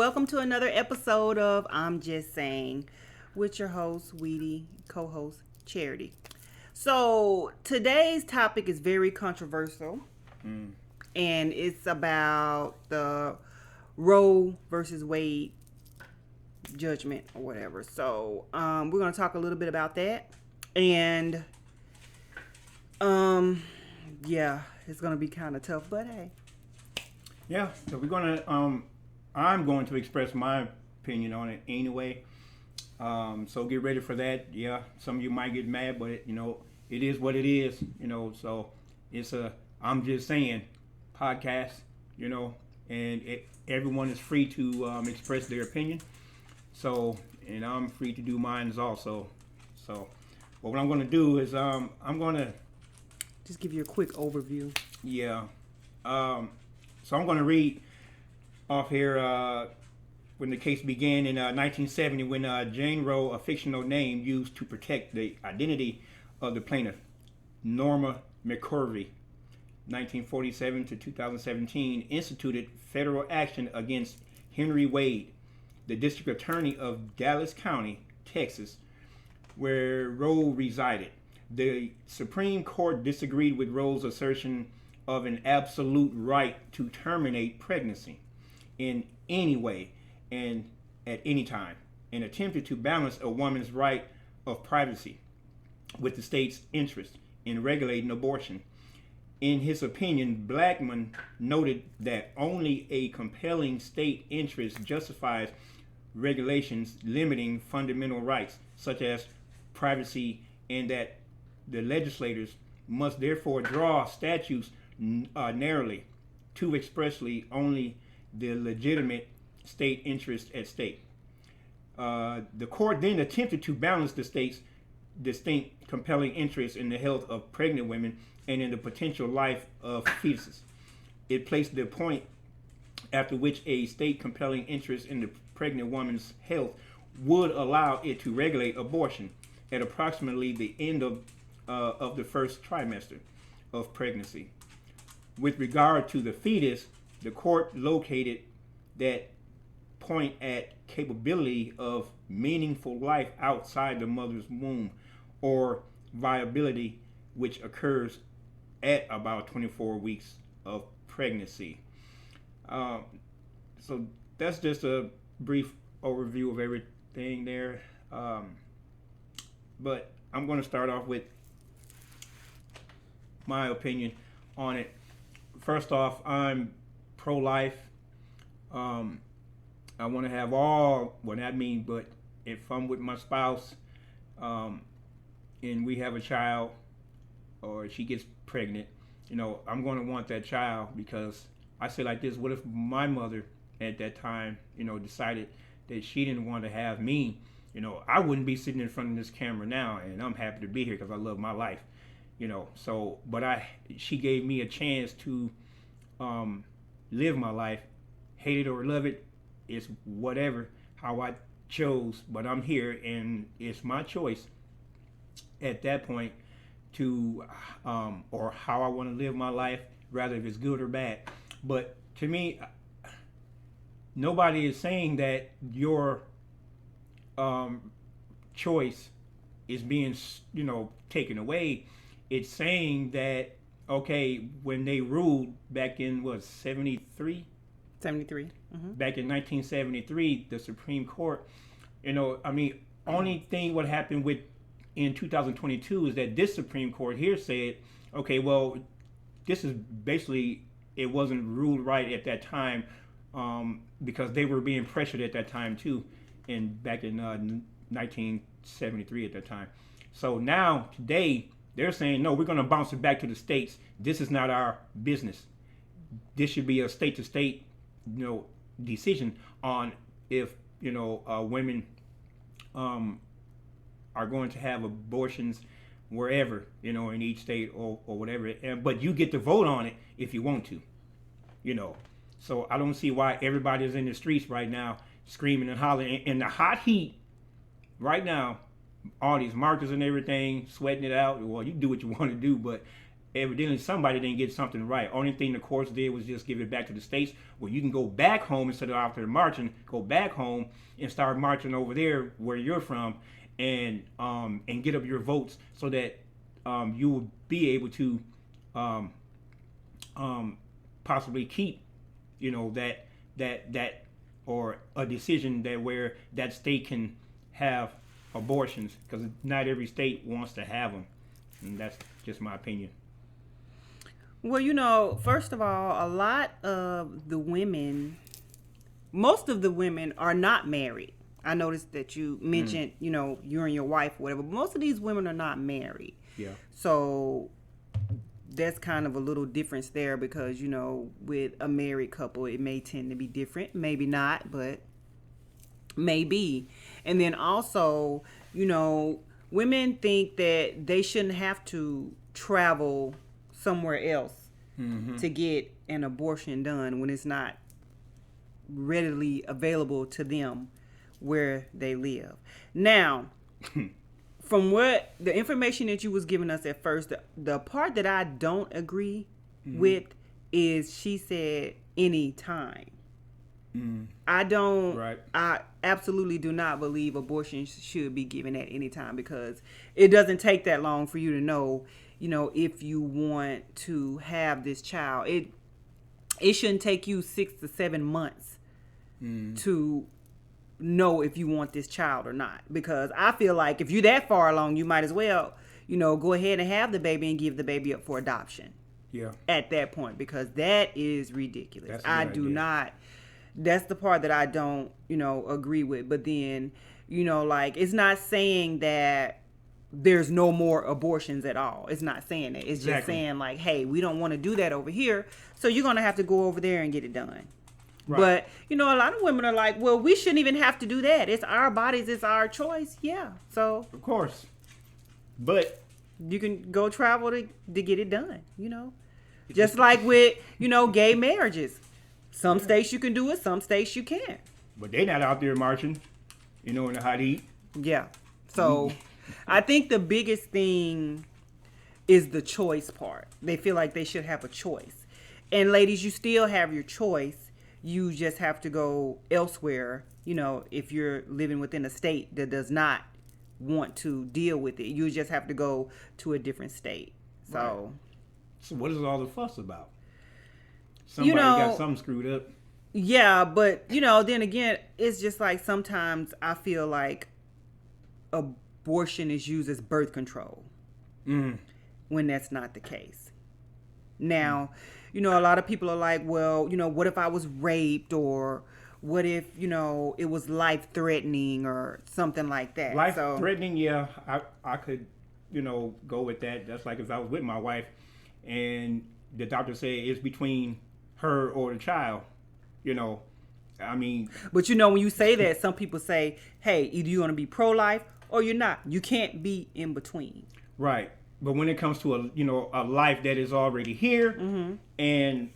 welcome to another episode of I'm Just Saying with your host, Weedy, co-host, Charity. So today's topic is very controversial, and it's about the Roe versus Wade judgment or whatever. So we're going to talk a little bit about that, and yeah, it's going to be kind of tough, but hey. Yeah, so I'm going to express my opinion on it anyway. So get ready for that. Yeah, some of you might get mad, but it is what it is. So it's I'm just saying podcast. And everyone is free to express their opinion. So, and I'm free to do mine also. So, what I'm going to do is I'm going to just give you a quick overview. Yeah. So I'm going to read off here when the case began in 1970 when Jane Roe, a fictional name used to protect the identity of the plaintiff, Norma McCorvey, 1947 to 2017, instituted federal action against Henry Wade, the district attorney of Dallas County, Texas, where Roe resided. The Supreme Court disagreed with Roe's assertion of an absolute right to terminate pregnancy in any way and at any time, and attempted to balance a woman's right of privacy with the state's interest in regulating abortion. In his opinion, Blackmun noted that only a compelling state interest justifies regulations limiting fundamental rights such as privacy, and that the legislators must therefore draw statutes narrowly to expressly only the legitimate state interest at stake. The court then attempted to balance the state's distinct compelling interest in the health of pregnant women and in the potential life of fetuses. It placed the point after which a state compelling interest in the pregnant woman's health would allow it to regulate abortion at approximately the end of the first trimester of pregnancy. With regard to the fetus, the court located that point at capability of meaningful life outside the mother's womb, or viability, which occurs at about 24 weeks of pregnancy. So that's just a brief overview of everything there. But I'm going to start off with my opinion on it. First off, I'm pro-life. I want to have all, what I mean, but if I'm with my spouse and we have a child or she gets pregnant, I'm going to want that child, because I say like this: what if my mother at that time, decided that she didn't want to have me? I wouldn't be sitting in front of this camera now, and I'm happy to be here because I love my life. So, but she gave me a chance to live my life. Hate it or love it, it's whatever, how I chose, but I'm here, and it's my choice at that point to or how I want to live my life, rather if it's good or bad. But to me, nobody is saying that your choice is being taken away. It's saying that, okay, when they ruled back in 73 back in 1973, the Supreme Court, only thing what happened with in 2022 is that this Supreme Court here said, okay, well, this is basically, it wasn't ruled right at that time, because they were being pressured at that time too, back in 1973 at that time. So now today they're saying, no, we're going to bounce it back to the states. This is not our business. This should be a state to state decision on if women are going to have abortions wherever, in each state or whatever. But you get to vote on it if you want to, So I don't see why everybody is in the streets right now screaming and hollering. In the hot heat right now, all these markers and everything, sweating it out. Well, you do what you want to do, but evidently somebody didn't get something right. Only thing the courts did was just give it back to the states, where you can go back home instead of out there marching. Go back home and start marching over there where you're from, and get up your votes so that you will be able to possibly keep, that or a decision that where that state can have abortions, because not every state wants to have them, and that's just my opinion. Well, first of all, a lot of the women, most of the women are not married. I noticed that you mentioned, you and your wife, or whatever. But most of these women are not married. Yeah. So that's kind of a little difference there, because, with a married couple, it may tend to be different. Maybe not, but maybe. And then also, women think that they shouldn't have to travel somewhere else to get an abortion done when it's not readily available to them where they live. Now, from what the information that you was giving us at first, the part that I don't agree with is she said any time. I absolutely do not believe abortion should be given at any time, because it doesn't take that long for you to know, if you want to have this child. It shouldn't take you 6 to 7 months to know if you want this child or not, because I feel like if you're that far along, you might as well, go ahead and have the baby and give the baby up for adoption. Yeah. At that point, because that is ridiculous. That's the part that I don't, agree with. But then, it's not saying that there's no more abortions at all. It's not saying that. It's just saying like, hey, we don't want to do that over here, so you're going to have to go over there and get it done. Right. But, a lot of women are like, well, we shouldn't even have to do that. It's our bodies. It's our choice. Yeah. So. Of course. But. You can go travel to get it done, Just like with, gay marriages. Some states you can do it. Some states you can't. But they're not out there marching, in the hot heat. Yeah. So I think the biggest thing is the choice part. They feel like they should have a choice. And ladies, you still have your choice. You just have to go elsewhere, if you're living within a state that does not want to deal with it. You just have to go to a different state. So, right. So what is all the fuss about? Somebody got something screwed up. Yeah, but, then again, it's just like sometimes I feel like abortion is used as birth control when that's not the case. Now, a lot of people are like, well, what if I was raped, or what if, it was life-threatening or something like that. Life-threatening, yeah, I could, go with that. That's like if I was with my wife and the doctor said it's between her or the child, I mean. But, when you say that, some people say, hey, either you're going to be pro-life or you're not. You can't be in between. Right. But when it comes to a life that is already here and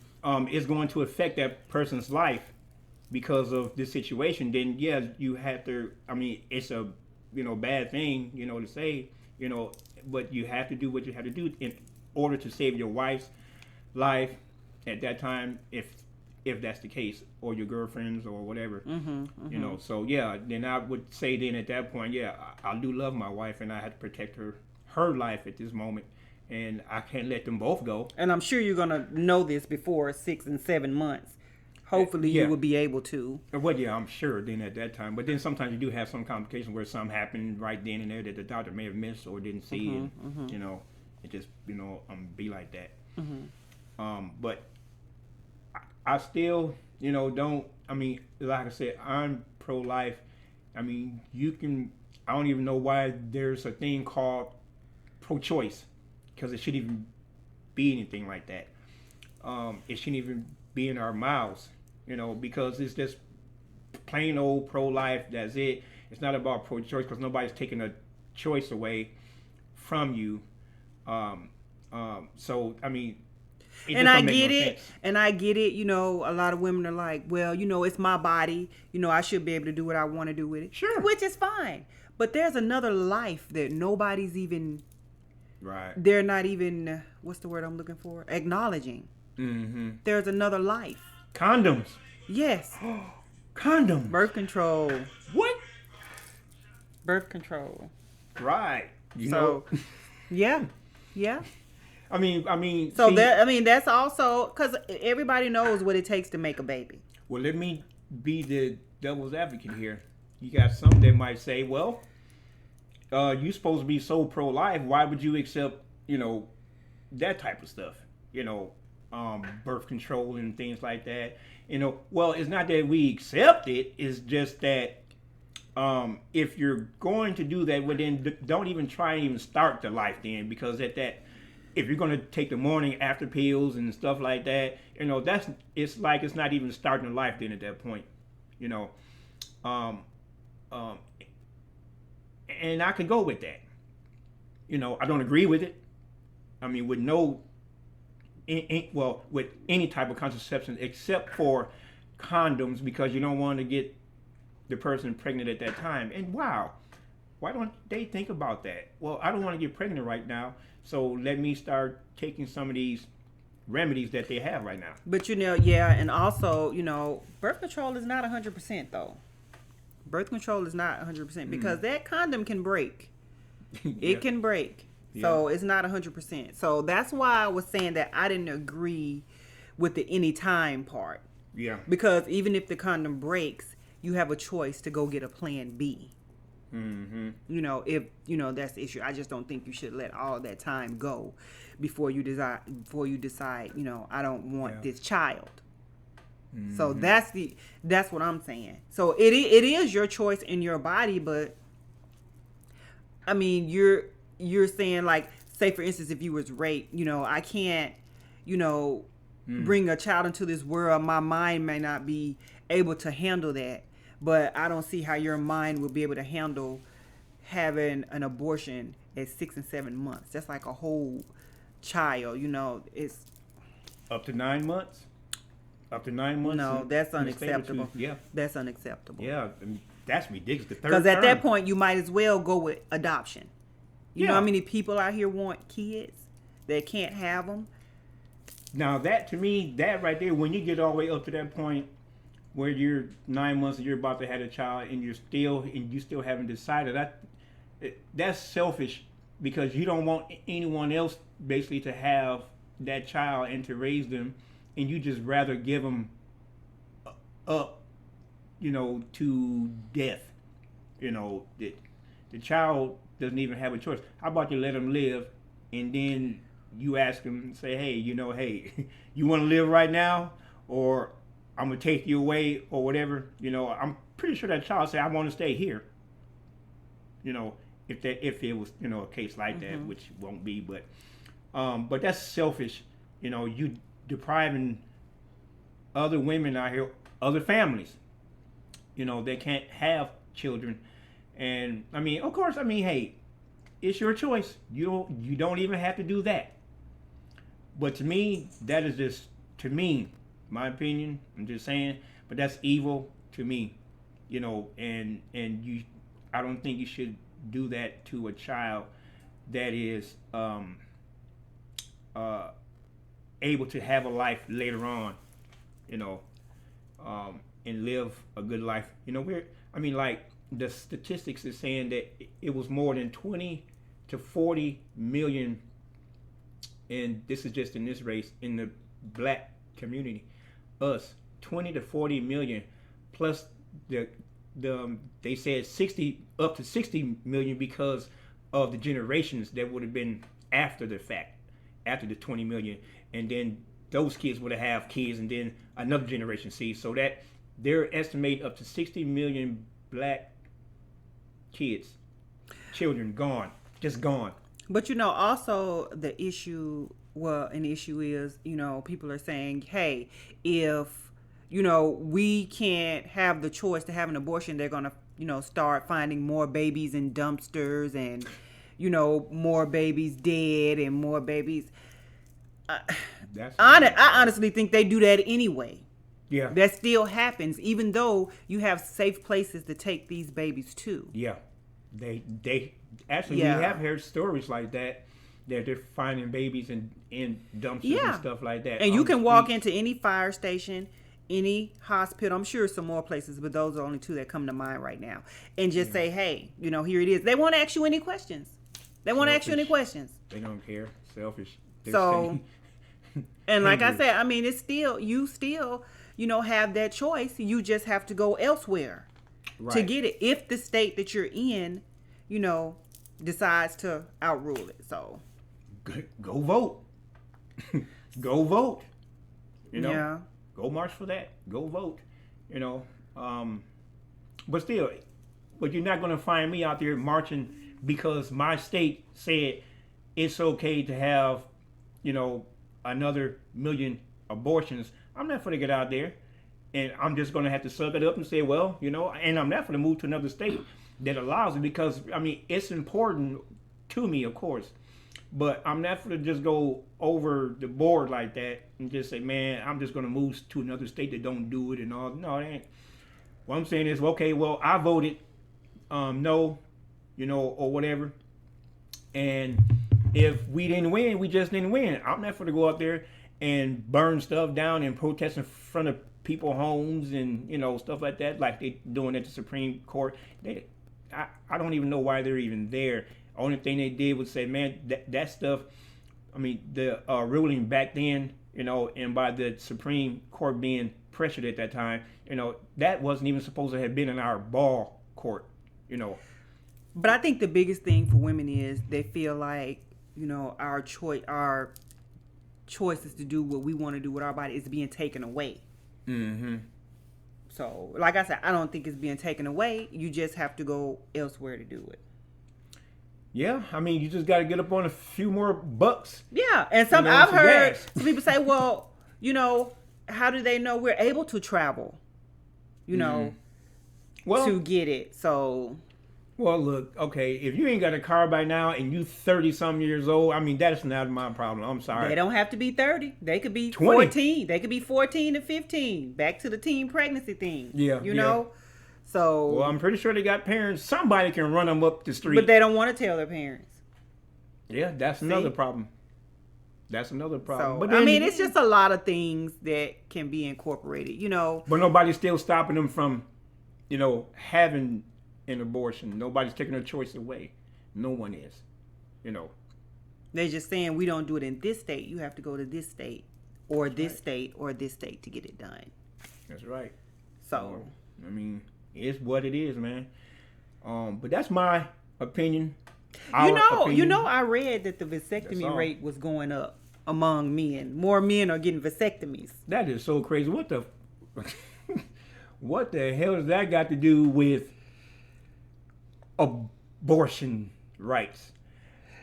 is going to affect that person's life because of this situation, then yeah, you have to. I mean, it's a bad thing to say but you have to do what you have to do in order to save your wife's life at that time, if that's the case, or your girlfriend's or whatever. So yeah, then I would say then at that point, yeah, I do love my wife and I have to protect her life at this moment, and I can't let them both go. And I'm sure you're gonna know this before 6 and 7 months. Hopefully you will be able to. Well, yeah, I'm sure then at that time. But then sometimes you do have some complications where something happened right then and there that the doctor may have missed or didn't see, and it just be like that. But I still don't. I mean, like I said, I'm pro-life. I mean, I don't even know why there's a thing called pro-choice, because it shouldn't even be anything like that. It shouldn't even be in our mouths, because it's just plain old pro-life. That's it. It's not about pro-choice, because nobody's taking a choice away from you. So I mean, I get it. A lot of women are like, well, it's my body. I should be able to do what I want to do with it. Sure. Which is fine. But there's another life that nobody's even Right. They're not even, what's the word I'm looking for? Acknowledging. Mm-hmm. There's another life. Condoms. Yes. Condoms. Birth control. What? Birth control. Right. You So, know. yeah. Yeah. I mean. So see, that's also, because everybody knows what it takes to make a baby. Well, let me be the devil's advocate here. You got some that might say, well, you're supposed to be so pro-life. Why would you accept, that type of stuff? Birth control and things like that. Well, it's not that we accept it. It's just that if you're going to do that, well, then don't even try and even start the life then, because if you're going to take the morning after pills and stuff like that, it's like it's not even starting a life then at that point, and I could go with that. I don't agree with it. I mean, with with any type of contraception except for condoms, because you don't want to get the person pregnant at that time. And wow, why don't they think about that? Well, I don't want to get pregnant right now, so let me start taking some of these remedies that they have right now. But yeah, and also, birth control is not 100% though. Birth control is not 100% because that condom can break. It can break. Yeah. So it's not 100%. So that's why I was saying that I didn't agree with the anytime part. Yeah. Because even if the condom breaks, you have a choice to go get a plan B. Mm-hmm. If that's the issue. I just don't think you should let all that time go before you decide. I don't want this child. Mm-hmm. So that's what I'm saying. So it is your choice in your body, but I mean you're saying, like, say for instance, if you was raped, I can't, bring a child into this world. My mind may not be able to handle that. But I don't see how your mind will be able to handle having an abortion at 6 and 7 months. That's like a whole child, it's... Up to 9 months? Up to 9 months? No, that's unacceptable. Yeah. That's unacceptable. Yeah, that's ridiculous. Because at that point, you might as well go with adoption. You know how many people out here want kids that can't have them? Now, that, to me, that right there, when you get all the way up to that point, where you're 9 months and you're about to have a child and you still haven't decided, that's selfish, because you don't want anyone else basically to have that child and to raise them, and you just rather give them up, to death. The child doesn't even have a choice. How about you let them live, and then you ask them, say, hey, you want to live right now, or I'm going to take you away, or whatever. I'm pretty sure that child said, I want to stay here. If it was, a case like that, which won't be, but that's selfish. You depriving other women out here, other families, they can't have children. And I mean, of course, hey, it's your choice. You don't even have to do that. But to me, that is just, my opinion, I'm just saying, but that's evil to me, and I don't think you should do that to a child that is able to have a life later on, and live a good life. Like the statistics is saying that it was more than 20 to 40 million, and this is just in this race, in the black community. Us 20 to 40 million, plus they said 60 up to 60 million because of the generations that would have been after the fact, after the 20 million, and then those kids would have kids, and then another generation sees. So that they're estimating up to 60 million black children gone, just gone. But also the issue. Well, an issue is, people are saying, hey, if, we can't have the choice to have an abortion, they're going to, start finding more babies in dumpsters and, more babies dead and more babies. I honestly think they do that anyway. Yeah. That still happens, even though you have safe places to take these babies to. Yeah. They actually, we have heard stories like that. that they're finding babies in dumpsters Yeah. and stuff like that. And you on the can walk streets. into any fire station, any hospital. I'm sure some more places, but those are only two that come to mind right now. And just say, hey, here it is. They won't ask you any questions. They won't ask you any Selfish. questions. They don't care. Selfish. They're So, saying- and like I Angry. said, I mean, it's still, you still, have that choice. You just have to go elsewhere to Right. get it. If the state that you're in, decides to outrule it. So, Go vote. Go vote. yeah. Go march for that. Go vote. But still, you're not going to find me out there marching because my state said it's okay to have, another million abortions. I'm not going to get out there, and I'm just going to have to suck it up and say, well, and I'm not going to move to another state that allows it because, it's important to me, of course. But I'm not going to just go over the board like that and just say, man, I'm just going to move to another state that don't do it and all. No, it ain't. What I'm saying is, okay, well, I voted no, or whatever. And if we didn't win, we just didn't win. I'm not going to go out there and burn stuff down and protest in front of people's homes and, stuff like that, like they doing at the Supreme Court. I don't even know why they're even there. Only thing they did was say, man, that stuff, the ruling back then, and by the Supreme Court being pressured at that time, that wasn't even supposed to have been in our ball court, But I think the biggest thing for women is they feel like, our choices to do what we want to do with our body is being taken away. Mm-hmm. So, like I said, I don't think it's being taken away. You just have to go elsewhere to do it. Yeah, you just got to get up on a few more bucks. Yeah, and I've heard some people say, well, how do they know we're able to travel, Well, to get it? So, well, look, okay, if you ain't got a car by now and you 30-some years old, that's not my problem. I'm sorry. they don't have to be 30. They could be 20. 14. They could be 14 to 15. Back to the teen pregnancy thing. Yeah, You yeah. know? So, Well, I'm pretty sure they got parents. Somebody can run them up the street. but they don't want to tell their parents. Yeah, that's another problem. That's another problem. So, But then, it's just a lot of things that can be incorporated, But nobody's still stopping them from, having an abortion. Nobody's taking their choice away. No one is. They're just saying we don't do it in this state. You have to go to this state or this state or this state to get it done. That's right. So, It's what it is, man. But that's my opinion. I Opinion. read that the That's vasectomy all. rate was going up among men. More men are getting vasectomies. That is so crazy. What the hell does that got to do with abortion rights?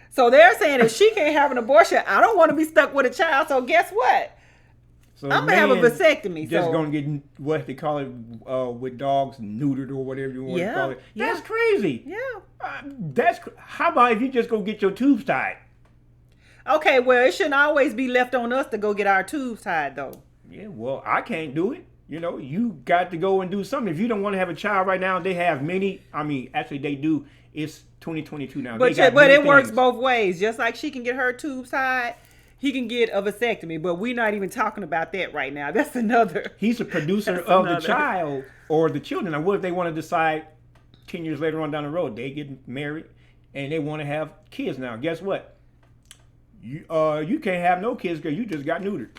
So they're saying if she can't have an abortion, I don't want to be stuck with a child. So guess what? So I'm gonna have a man vasectomy. Just so gonna get what they call it with dogs, neutered or whatever you want to call it. Yeah. That's crazy. yeah. How about if you just go get your tubes tied? Okay, well, it shouldn't always be left on us to go get our tubes tied, though. Yeah, well, I can't do it. You got to go and do something. If you don't want to have a child right now, they have many. Actually, they do. It's 2022 now. But They got but many it works things. both ways. Just like she can get her tubes tied, he can get a vasectomy. But we're not even talking about that right now. That's another. He's a producer That's of another. the child or the children. Now, what if they want to decide 10 years later on down the road, they get married and they want to have kids now? Guess what? You can't have no kids because you just got neutered.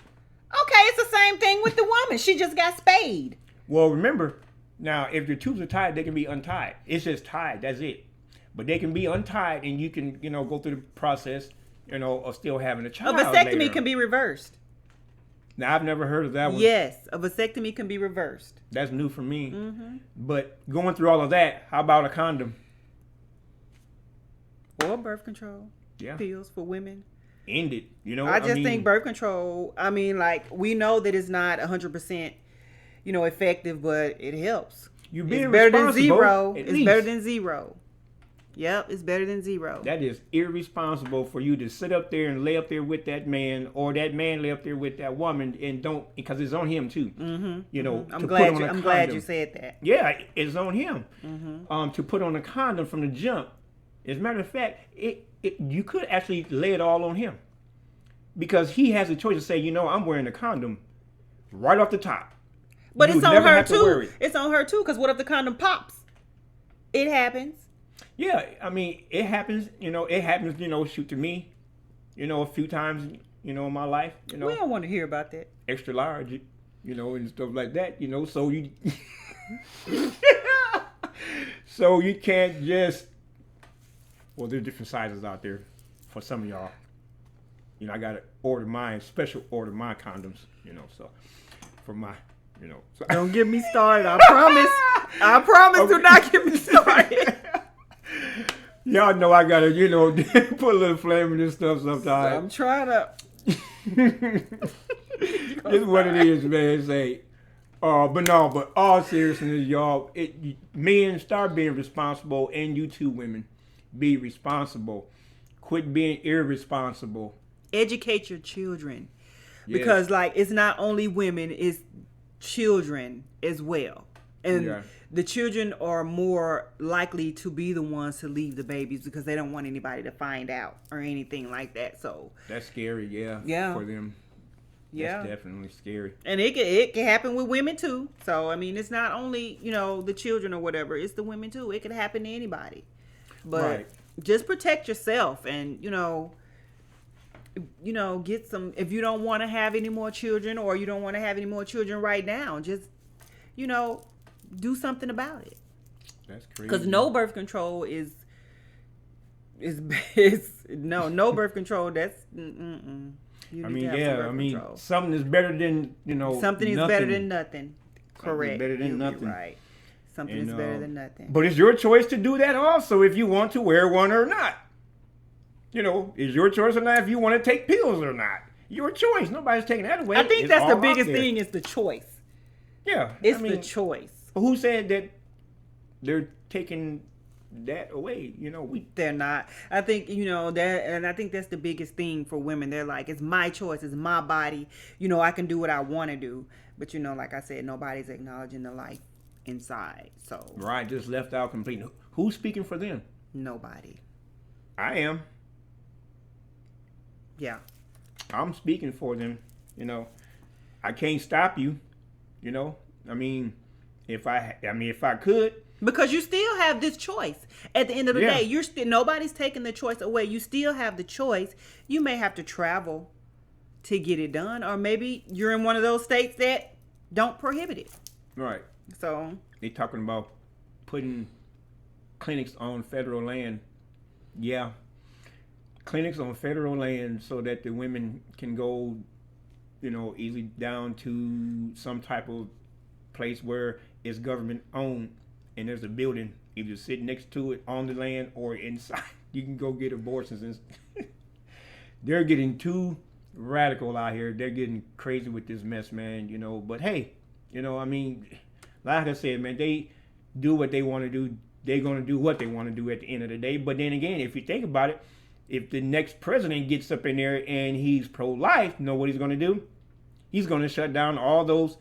Okay, it's the same thing with the woman. She just got spayed. Well, remember, now, if your tubes are tied, they can be untied. It's just tied. That's it. But they can be untied and you can, go through the process, of still having a A child. vasectomy later can on. be reversed. Now, I've never heard of that one. Yes, a vasectomy can be reversed. That's new for me. Mm-hmm. But going through all of that, how about a condom? Or birth control Yeah. pills for women. End it. I just think birth control, we know that it's not 100%, effective, but it helps. You're being It's better than responsible, zero. at It's least. better than zero. Yep, it's better than zero. That is irresponsible for you to sit up there and lay up there with that man, or that man lay up there with that woman, and don't, because it's on him too. Mm-hmm. I'm glad you said that. Yeah, it's on him. Mm-hmm. To put on a condom from the jump, As a matter of fact, you could actually lay it all on him. Because he has a choice to say, you know, I'm wearing a condom right off the top. But it's on her too. It's on her too, because what if the condom pops? It happens. Yeah, I mean, it happens, shoot to me, a few times, in my life, We don't want to hear about that. Extra large, and stuff like that, so you, so you can't just, well, there's different sizes out there for some of y'all. I got to special order my condoms, so for my, So. Don't get me started, I promise. I promise okay. Do not get me started. Y'all know I got to, put a little flame in this stuff sometimes. I'm trying to. It's what it is, man. Say, but all seriousness, y'all, men start being responsible, and you too, women, be responsible. Quit being irresponsible. Educate your children, because it's not only women, it's children as well, and the children are more likely to be the ones to leave the babies because they don't want anybody to find out or anything like that. So that's scary, for them. That's definitely scary. And it can happen with women too. So I mean, it's not only the children or whatever; it's the women too. It could happen to anybody. But just protect yourself, and get some. If you don't want to have any more children, or you don't want to have any more children right now, just do something about it. That's crazy. Because no birth control is no birth control. That's something is better than something is better than nothing. Correct. Better than nothing. Right. Something is better than nothing. But it's your choice to do that also if you want to wear one or not. It's your choice or not if you want to take pills or not. Your choice. Nobody's taking that away. I think that's the biggest thing is the choice. Yeah. It's the choice. Who said that they're taking that away? They're not. I think, that, and I think that's the biggest thing for women. They're like, it's my choice. It's my body. I can do what I want to do. But, like I said, nobody's acknowledging the life inside. So. Right. Just left out completely. Who's speaking for them? Nobody. I am. Yeah. I'm speaking for them. I can't stop you. If I could. Because you still have this choice. At the end of the day, nobody's taking the choice away. You still have the choice. You may have to travel to get it done, or maybe you're in one of those states that don't prohibit it. Right. So they talking about putting clinics on federal land. Yeah. Clinics on federal land so that the women can go, easily down to some type of place where it's government owned and there's a building either sitting next to it on the land or inside. You can go get abortions. They're getting too radical out here. They're getting crazy with this mess, man. But hey, like I said, man, they do what they want to do. They're going to do what they want to do at the end of the day. But then again, if you think about it, if the next president gets up in there and he's pro-life, you know what he's going to do? He's going to shut down all those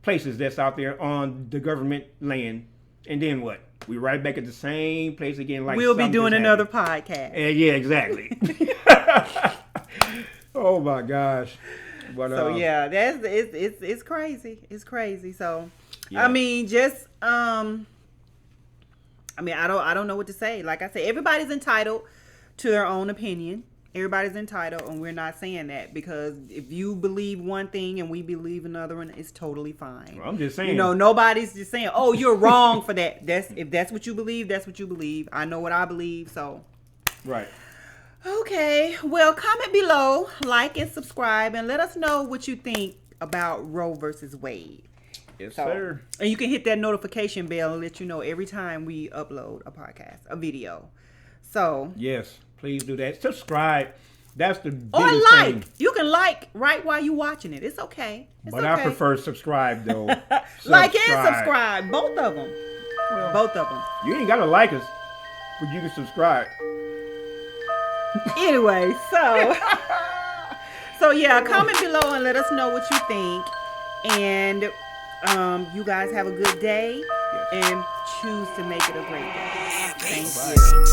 places that's out there on the government land. And then what? We right back at the same place again. Like we'll be doing another podcast. Yeah, exactly. Oh my gosh. But, so yeah, it's crazy. It's crazy. So yeah. I don't know what to say. Like I said, everybody's entitled to their own opinion. Everybody's entitled, and we're not saying that because if you believe one thing and we believe another one, it's totally fine. Well, I'm just saying. Nobody's just saying, "Oh, you're wrong for that." If that's what you believe, that's what you believe. I know what I believe, so. Right. Okay. Well, comment below, like and subscribe, and let us know what you think about Roe versus Wade. Yes, sir. And you can hit that notification bell and let you know every time we upload a podcast, a video. So. Yes. Please do that. Subscribe. That's the biggest or like. thing. You can like right while you're watching it. It's okay. But I prefer subscribe though. Like and subscribe. Both of them. Well, both of them. You ain't got to like us, but you can subscribe. Anyway, so yeah, comment below and let us know what you think. And you guys have a good day and choose to make it a great day. Thank you.